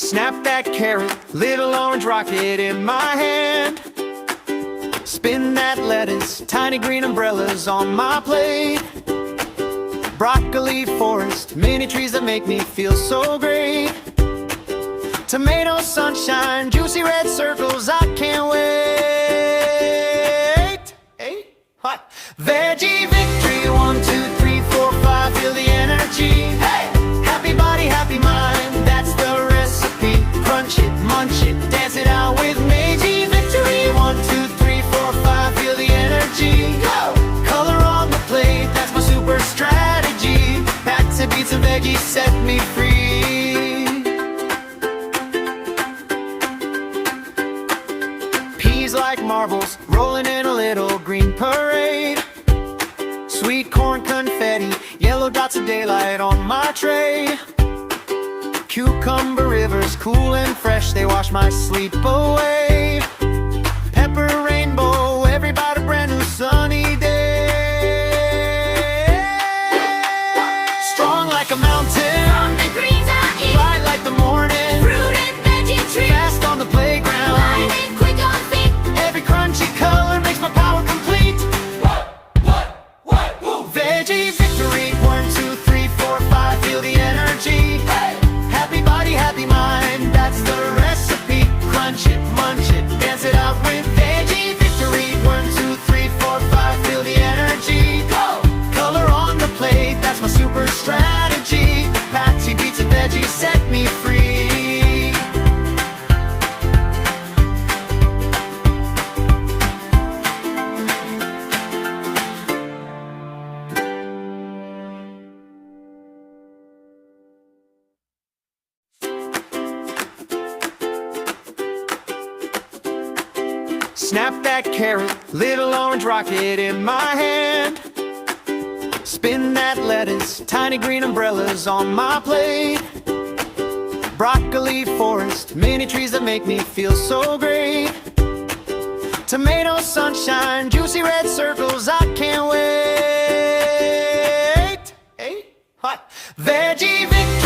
Snap that carrot, little orange rocket in my hand. Spin that lettuce, tiny green umbrellas on my plate. Broccoli forest, mini trees that make me feel so great. Tomato sunshine, juicy red circles, I can't wait. Hey, hot. Veggie victory, 1, 2, 3, 4, 5, feel the energy. Hey, happy body, happy mind, that's the recipe. Crunch it, munch it, dance it out with me. Veggie victory, 1, 2, 3, 4, 5, feel the energy. Go! Color on the plate, that's my super strategy. Back to pizza, veggies set me free. Peas like marbles, rolling in a little green parade. Sweet corn confetti, yellow dots of daylight on my tray. Cucumber rivers, cool and fresh, they wash my sleep away. Pepper rainbow, every bite a brand new sunny day. Strong like a mountain, From the greens I eat, bright like the morning, fruit and veggie treat, fast on the playground. light and quick on feet. Every crunchy color makes my power complete. Woo! Veggie victory, 1, 2, 3, 4, 5, feel the energy. Hey! Happy body, happy mind, that's the recipe. Crunch it, munch it, dance it out with veggie victory. 1, 2, 3, 4, 5, feel the energy. Go! Color on the plate, that's my super strategy. Patty, pizza, veggie set me free. Snap that carrot, little orange rocket in my hand. Spin that lettuce, tiny green umbrellas on my plate. Broccoli forest, mini trees that make me feel so great. Tomato sunshine, juicy red circles, I can't wait. Hey, hot. Veggie victory.